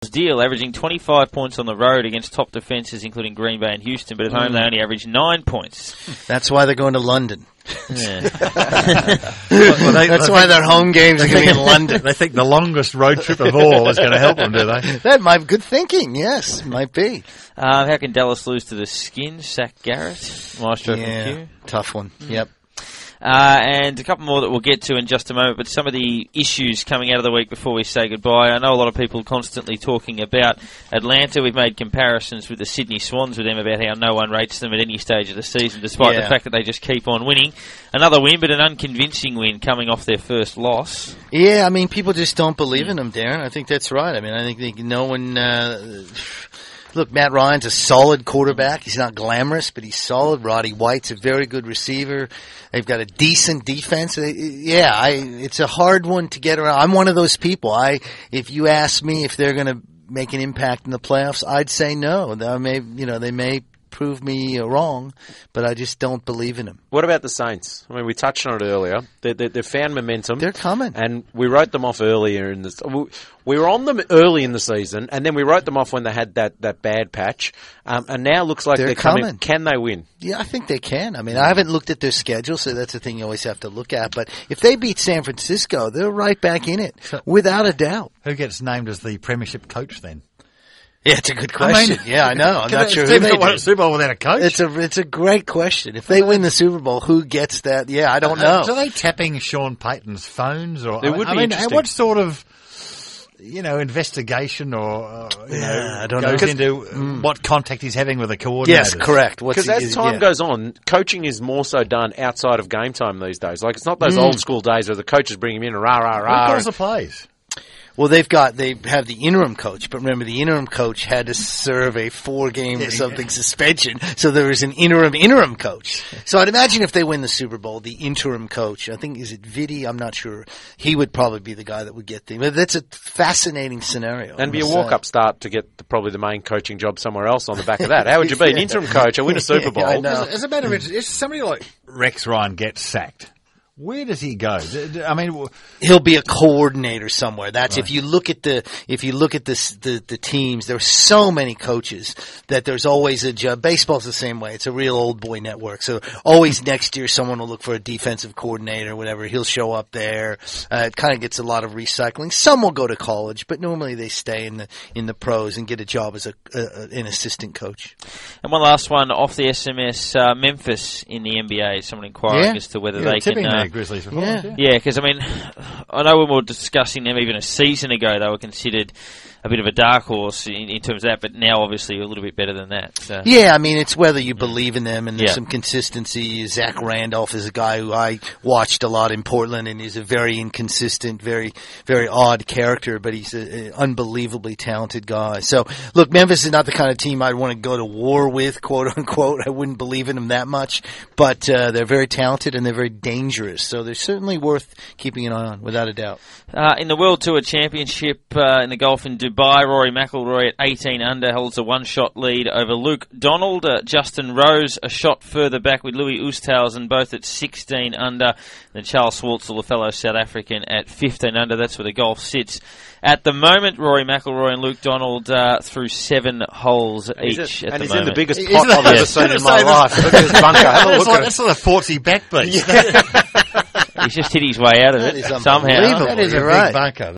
deal, averaging 25 points on the road against top defences, including Green Bay and Houston, but at home they only averaged 9 points. That's why they're going to London. Yeah. That's why their home games are going to be in London. They think the longest road trip of all is going to help them, do they? That might be good thinking, yes, might be. How can Dallas lose to the Skins? Zach Garrett, Maestro from Q. Tough one, yep. And a couple more that we'll get to in just a moment, but some of the issues coming out of the week before we say goodbye. I know a lot of people constantly talking about Atlanta. We've made comparisons with the Sydney Swans with them about how no one rates them at any stage of the season, despite the fact that they just keep on winning. Another win, but an unconvincing win coming off their first loss. Yeah, I mean, people just don't believe in them, Darren. I think that's right. I mean, I think no one... Look, Matt Ryan's a solid quarterback. He's not glamorous, but he's solid. Roddy White's a very good receiver. They've got a decent defense. It's a hard one to get around. I'm one of those people. If you ask me if they're going to make an impact in the playoffs, I'd say no. They may prove me wrong, but I just don't believe in them. What about the Saints? I mean, we touched on it earlier. They've found momentum. They're coming. And we wrote them off earlier in this. We were on them early in the season, and then we wrote them off when they had that bad patch. And now it looks like they're coming. Can they win? Yeah, I think they can. I mean, I haven't looked at their schedule, so that's the thing you always have to look at. But if they beat San Francisco, they're right back in it, without a doubt. Who gets named as the premiership coach then? Yeah, it's a good question. I know. I'm not sure who they won a Super Bowl without a coach. It's a great question. If they win the Super Bowl, who gets that? Yeah, I don't know. Are they tapping Sean Payton's phones? Or it would be interesting. What sort of investigation or I don't goes know. into what contact he's having with the coordinators? Yes, correct. Because as time goes on, coaching is more so done outside of game time these days. Like, it's not those old school days where the coaches bring him in and rah, rah, rah. Who calls the plays? Well, they have the interim coach, but remember the interim coach had to serve a 4-game or something suspension, so there was an interim coach. So I'd imagine if they win the Super Bowl, the interim coach, I think, is it Vitti? I'm not sure. He would probably be the guy that would get them. But that's a fascinating scenario. And be a walk-up start to get probably the main coaching job somewhere else on the back of that. How would you be an interim coach? I win a Super Bowl. I know. As a matter of fact, if somebody like Rex Ryan gets sacked, where does he go? I mean, he'll be a coordinator somewhere. That's right. If you look at the teams, there's so many coaches that there's always a job. Baseball's the same way. It's a real old boy network. So always next year someone will look for a defensive coordinator or whatever. He'll show up there. It kind of gets a lot of recycling. Some will go to college, but normally they stay in the pros and get a job as an assistant coach. And one last one off the SMS, Memphis in the NBA. Someone inquiring as to whether they can. Grizzlies because I mean, I know when we were discussing them even a season ago, they were considered a bit of a dark horse in terms of that, but now obviously a little bit better than that. So. Yeah, I mean, it's whether you believe in them and there's some consistency. Zach Randolph is a guy who I watched a lot in Portland, and he's a very inconsistent, very, very odd character, but he's an unbelievably talented guy. So, look, Memphis is not the kind of team I'd want to go to war with, quote unquote. I wouldn't believe in them that much, but they're very talented and they're very dangerous. So they're certainly worth keeping an eye on, without a doubt. In the World Tour Championship in the golf in Dubai, Rory McIlroy at 18 under holds a one-shot lead over Luke Donald. Justin Rose a shot further back with Louis Oosthuizen both at 16 under. Then Charles Schwartzel, a fellow South African, at 15 under. That's where the golf sits at the moment. Rory McIlroy and Luke Donald through 7 holes each at the moment. And he's in the biggest pot I've ever seen in my life. Look at this bunker. That's like a 40 backbeat. He's just hit his way out of it somehow. That is a big bunker.